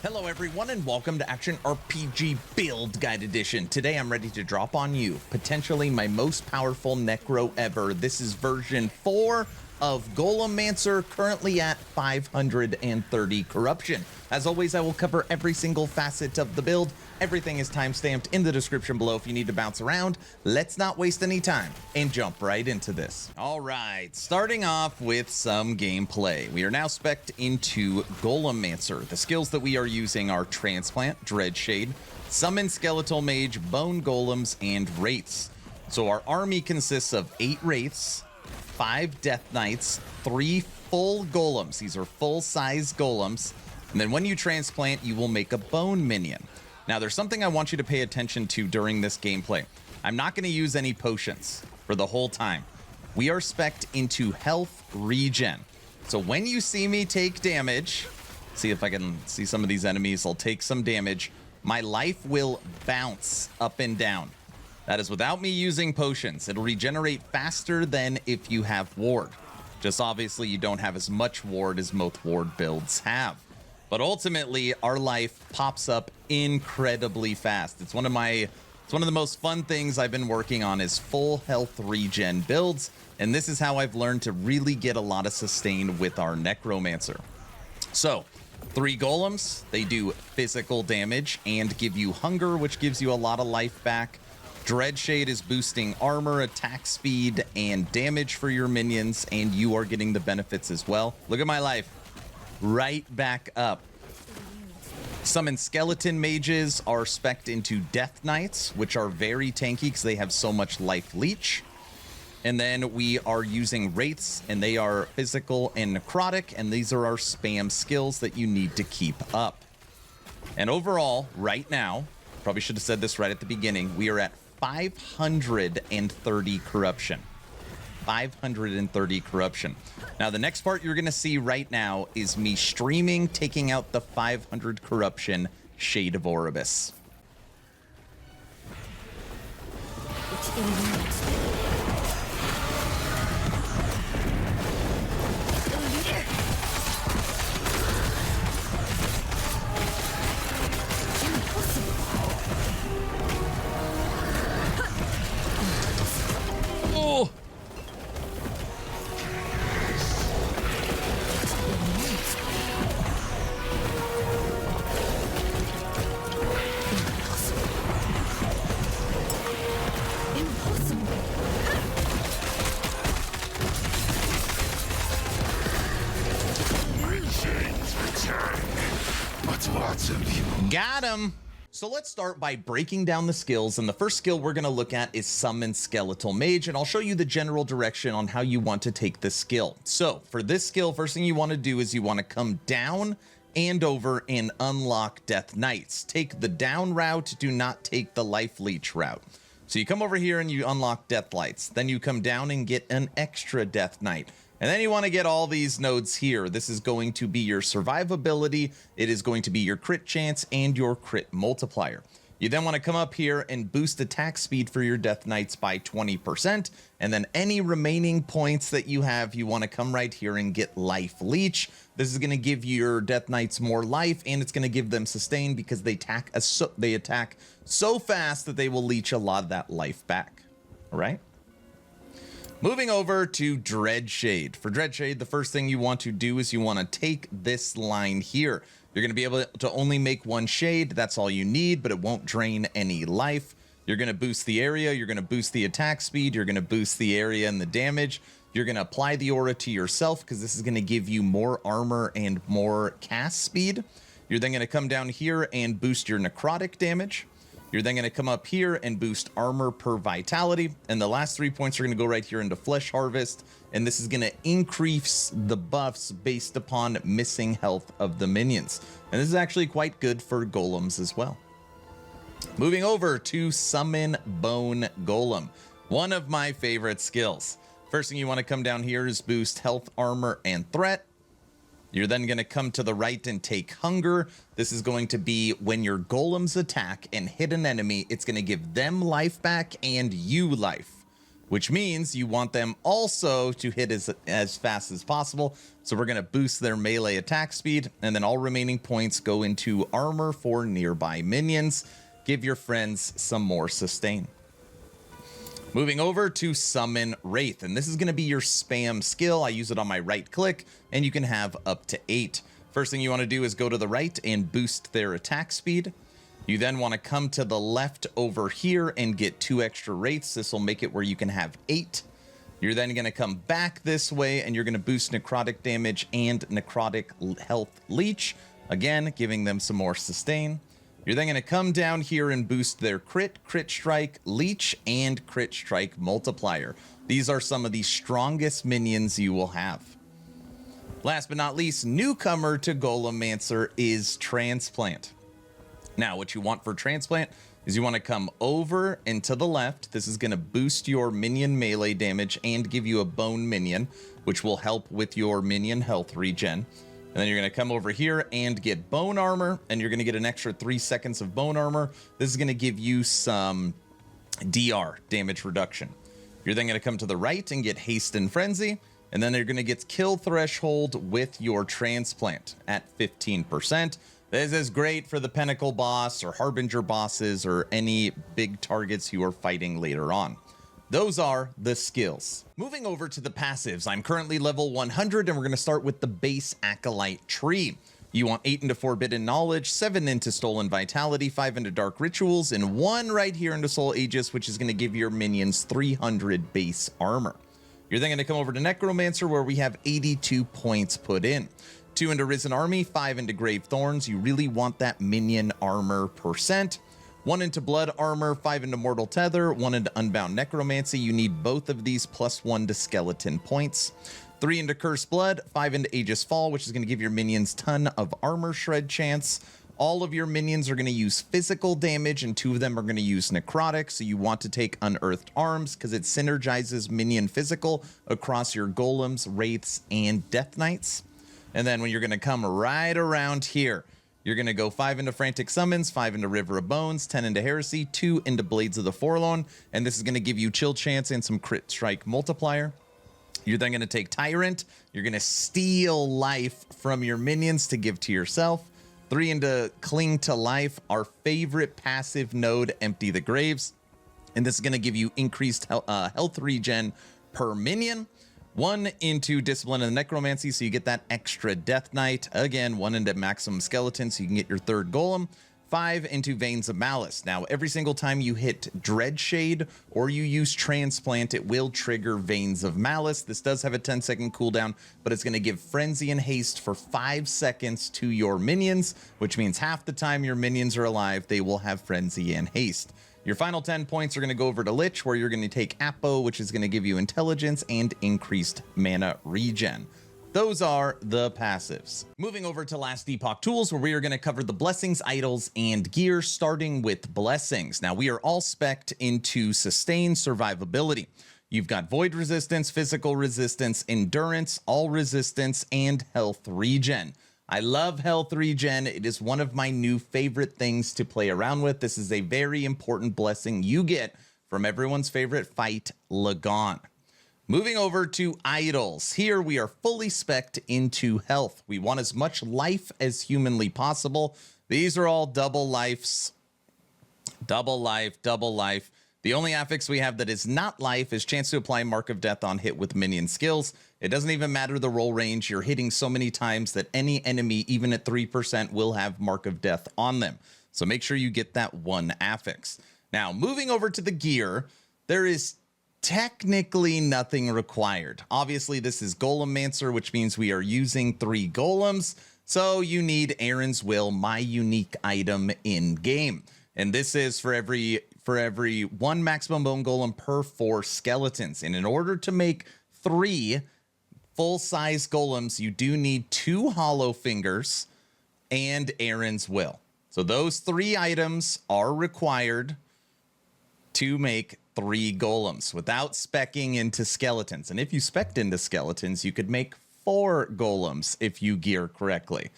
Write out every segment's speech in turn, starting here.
Hello everyone and welcome to Action RPG Build Guide Edition. Today I'm ready to drop on you potentially my most powerful Necro ever. This is version 4 of Golemancer, currently at 530 corruption. As always, I will cover every single facet of the build. Everything is timestamped in the description below if you need to bounce around. Let's not waste any time and jump right into this. All right, starting off with some gameplay. We are now spec'd into Golemancer. The skills that we are using are Transplant, Dreadshade, Summon Skeletal Mage, Bone Golems, and Wraiths. So our army consists of 8 Wraiths, 5 Death Knights, 3 full Golems. These are full-size Golems. And then when you transplant, you will make a Bone Minion. Now, there's something I want you to pay attention to during this gameplay. I'm not going to use any potions for the whole time. We are spec'd into health regen. So when you see me take damage, see if I can see some of these enemies, I'll take some damage. My life will bounce up and down. That is without me using potions. It'll regenerate faster than if you have ward. Just obviously you don't have as much ward as most ward builds have. But ultimately, our life pops up incredibly fast. It's one of the most fun things I've been working on is full health regen builds. And this is how I've learned to really get a lot of sustain with our Necromancer. So, 3 golems, they do physical damage and give you hunger, which gives you a lot of life back. Dreadshade is boosting armor, attack speed, and damage for your minions, and you are getting the benefits as well. Look at my life. Right back up. Summon Skeleton Mages are spec'd into Death Knights, which are very tanky because they have so much life leech. And then we are using Wraiths, and they are physical and necrotic, and these are our spam skills that you need to keep up. And overall, right now, probably should have said this right at the beginning, we are at 530 corruption. 530 corruption. Now, the next part you're going to see right now is me streaming, taking out the 500 corruption Shade of Oribus. Oh! Got him! So let's start by breaking down the skills, and the first skill we're going to look at is Summon Skeletal Mage, and I'll show you the general direction on how you want to take this skill. So for this skill, first thing you want to do is you want to come down and over and unlock Death Knights. Take the down route, do not take the life leech route. So you come over here and you unlock Death Knights, then you come down and get an extra Death Knight. And then you want to get all these nodes here. This is going to be your survivability, it is going to be your crit chance, and your crit multiplier. You then want to come up here and boost attack speed for your Death Knights by 20%, and then any remaining points that you have, you want to come right here and get Life Leech. This is going to give your Death Knights more life, and it's going to give them sustain because they attack so fast that they will leech a lot of that life back. All right? Moving over to Dreadshade. For Dreadshade, the first thing you want to do is you want to take this line here. You're going to be able to only make 1 shade. That's all you need, but it won't drain any life. You're going to boost the area. You're going to boost the attack speed. You're going to boost the area and the damage. You're going to apply the aura to yourself because this is going to give you more armor and more cast speed. You're then going to come down here and boost your necrotic damage. You're then going to come up here and boost armor per vitality. And the last 3 points are going to go right here into Flesh Harvest. And this is going to increase the buffs based upon missing health of the minions. And this is actually quite good for golems as well. Moving over to Summon Bone Golem. One of my favorite skills. First thing you want to come down here is boost health, armor, and threat. You're then going to come to the right and take Hunger. This is going to be when your golems attack and hit an enemy, it's going to give them life back and you life. which means you want them also to hit as fast as possible. So we're going to boost their melee attack speed, and then all remaining points go into armor for nearby minions. Give your friends some more sustain. Moving over to Summon Wraith, and this is going to be your spam skill. I use it on my right click, and you can have up to 8. First thing you want to do is go to the right and boost their attack speed. You then want to come to the left over here and get 2 extra Wraiths. This will make it where you can have 8. You're then going to come back this way, and you're going to boost necrotic damage and necrotic health leech, again giving them some more sustain. You're then going to come down here and boost their crit strike, leech, and crit strike multiplier. These are some of the strongest minions you will have. Last but not least, newcomer to Golemancer is Transplant. Now, what you want for Transplant is you want to come over and to the left. This is going to boost your minion melee damage and give you a bone minion, which will help with your minion health regen. And then you're going to come over here and get bone armor, and you're going to get an extra 3 seconds of bone armor. This is going to give you some DR, damage reduction. You're then going to come to the right and get haste and frenzy, and then you're going to get kill threshold with your Transplant at 15%. This is great for the Pinnacle boss or Harbinger bosses or any big targets you are fighting later on. Those are the skills. Moving over to the passives, I'm currently level 100, and we're going to start with the base Acolyte tree. You want 8 into Forbidden Knowledge, 7 into Stolen Vitality, 5 into Dark Rituals, and 1 right here into Soul Aegis, which is going to give your minions 300 base armor. You're then going to come over to Necromancer, where we have 82 points put in. 2 into Risen Army, 5 into Grave Thorns. You really want that minion armor percent. 1 into Blood Armor, 5 into Mortal Tether, 1 into Unbound Necromancy. You need both of these plus 1 to Skeleton points. 3 into Cursed Blood, 5 into Aegis Fall, which is going to give your minions ton of armor shred chance. All of your minions are going to use physical damage, and 2 of them are going to use necrotic. So you want to take Unearthed Arms because it synergizes minion physical across your golems, wraiths, and death knights. And then when you're going to come right around here, you're going to go 5 into Frantic Summons, 5 into River of Bones, 10 into Heresy, 2 into Blades of the Forlorn, and this is going to give you Chill Chance and some Crit Strike multiplier. You're then going to take Tyrant. You're going to steal life from your minions to give to yourself. 3 into Cling to Life, our favorite passive node, Empty the Graves, and this is going to give you increased health regen per minion. 1 into Discipline and Necromancy, so you get that extra Death Knight. Again, 1 into Maximum Skeleton, so you can get your 3rd Golem. 5 into Veins of Malice. Now, every single time you hit Dreadshade or you use Transplant, it will trigger Veins of Malice. This does have a 10-second cooldown, but it's going to give Frenzy and Haste for 5 seconds to your minions, which means half the time your minions are alive, they will have Frenzy and Haste. Your final 10 points are going to go over to Lich, where you're going to take Apo, which is going to give you intelligence and increased mana regen. Those are the passives. Moving over to Last Epoch tools, where we are going to cover the blessings, idols, and gear, starting with blessings. Now, we are all spec'd into sustain survivability. You've got void resistance, physical resistance, endurance, all resistance, and health regen. I love health regen. It is one of my new favorite things to play around with. This is a very important blessing you get from everyone's favorite fight, Lagon. Moving over to idols. Here we are fully spec'd into health. We want as much life as humanly possible. These are all double lives. Double life, double life. The only affix we have that is not life is chance to apply Mark of Death on hit with minion skills. It doesn't even matter the roll range. You're hitting so many times that any enemy, even at 3%, will have Mark of Death on them. So make sure you get that one affix. Now, moving over to the gear, there is technically nothing required. Obviously, this is Golemancer, which means we are using 3 golems. So you need Aaron's Will, my unique item in game. And this is for every 1 maximum bone golem per 4 skeletons. And in order to make 3 full-size golems, you do need 2 hollow fingers and Aaron's Will. So those 3 items are required to make 3 golems without speccing into skeletons. And if you specced into skeletons, you could make 4 golems if you gear correctly.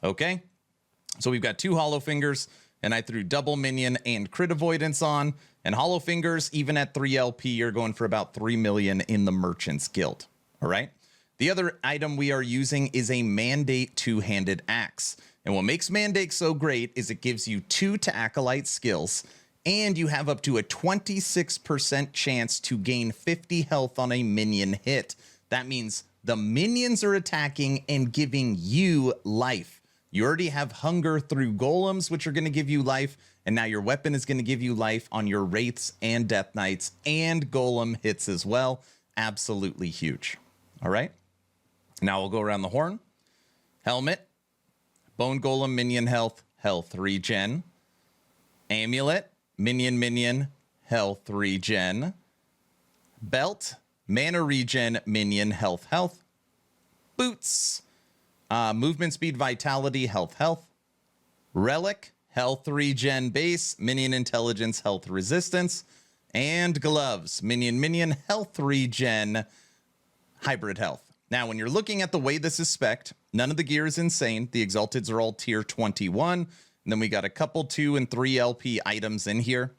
Okay? So we've got 2 hollow fingers. and I threw double minion and crit avoidance on. And Hollow Fingers, even at 3 LP, you're going for about 3 million in the Merchant's Guild. All right. The other item we are using is a Mandate two-handed axe. And what makes Mandate so great is it gives you 2 to Acolyte skills, and you have up to a 26% chance to gain 50 health on a minion hit. That means the minions are attacking and giving you life. You already have hunger through golems, which are going to give you life, and now your weapon is going to give you life on your Wraiths and Death Knights, and golem hits as well. Absolutely huge. All right. Now we'll go around the horn. Helmet. Bone Golem, minion health, health regen. Amulet, minion, health regen. Belt, mana regen, minion, health. Boots, movement speed, vitality, health. Relic, health regen base, minion intelligence, health resistance. And gloves, minion, health regen, hybrid health. Now, when you're looking at the way this is spec'd, none of the gear is insane. The Exalteds are all tier 21. And then we got a couple 2 and 3 LP items in here.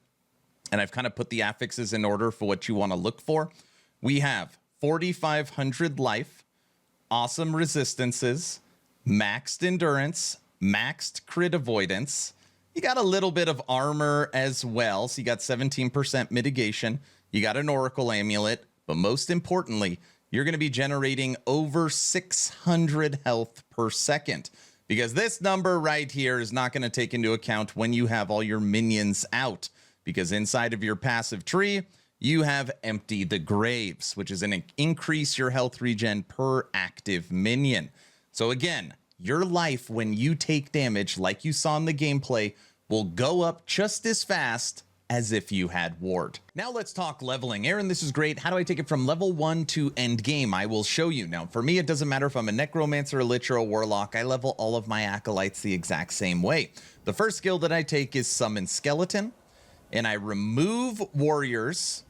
And I've kind of put the affixes in order for what you want to look for. We have 4,500 life, awesome resistances, maxed endurance, maxed crit avoidance. You got a little bit of armor as well. So you got 17% mitigation. You got an Oracle amulet. But most importantly, you're going to be generating over 600 health per second, because this number right here is not going to take into account when you have all your minions out, because inside of your passive tree, you have Empty the Graves, which is an increase your health regen per active minion. So again, your life when you take damage, like you saw in the gameplay, will go up just as fast as if you had ward. Now let's talk leveling. Aaron, this is great. How do I take it from level 1 to end game? I will show you. Now, for me, it doesn't matter if I'm a Necromancer, a Lich, or a Warlock. I level all of my Acolytes the exact same way. The first skill that I take is Summon Skeleton, and I remove Warriors,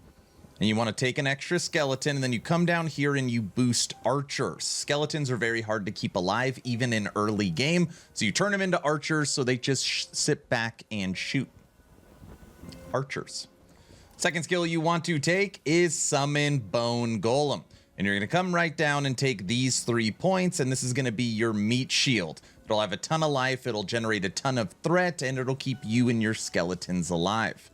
and you want to take an extra skeleton, and then you come down here and you boost Archers. Skeletons are very hard to keep alive, even in early game, so you turn them into Archers so they just sit back and shoot. Archers. Second skill you want to take is Summon Bone Golem. And you're going to come right down and take these 3 points, and this is going to be your meat shield. It'll have a ton of life, it'll generate a ton of threat, and it'll keep you and your skeletons alive.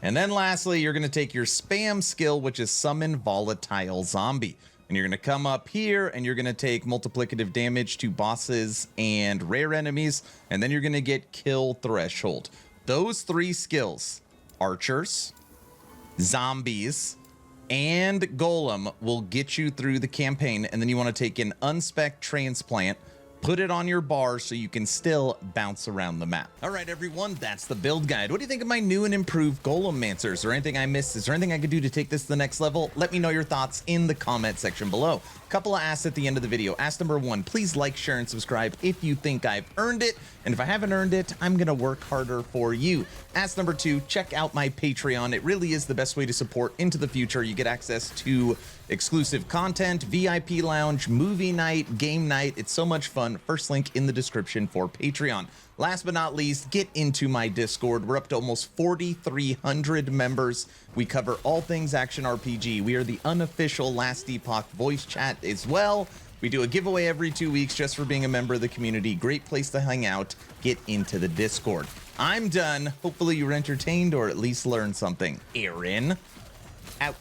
And then lastly, you're going to take your spam skill, which is Summon Volatile Zombie. And you're going to come up here, and you're going to take multiplicative damage to bosses and rare enemies, and then you're going to get Kill Threshold. Those 3 skills, Archers, Zombies, and Golem, will get you through the campaign. And then you want to take an unspec Transplant, put it on your bar so you can still bounce around the map. All right, everyone, that's the build guide. What do you think of my new and improved Golemancer? Is there anything I missed? Is there anything I could do to take this to the next level? Let me know your thoughts in the comment section below. Couple of asks at the end of the video. Ask number 1, please like, share, and subscribe if you think I've earned it. And if I haven't earned it, I'm going to work harder for you. Ask number 2, check out my Patreon. It really is the best way to support into the future. You get access to exclusive content, VIP lounge, movie night, game night. It's so much fun. First link in the description for Patreon. Last but not least, get into my Discord. We're up to almost 4,300 members. We cover all things action RPG. We are the unofficial Last Epoch voice chat as well. We do a giveaway every 2 weeks just for being a member of the community. Great place to hang out. Get into the Discord. I'm done. Hopefully you were entertained or at least learned something. Aaron, out.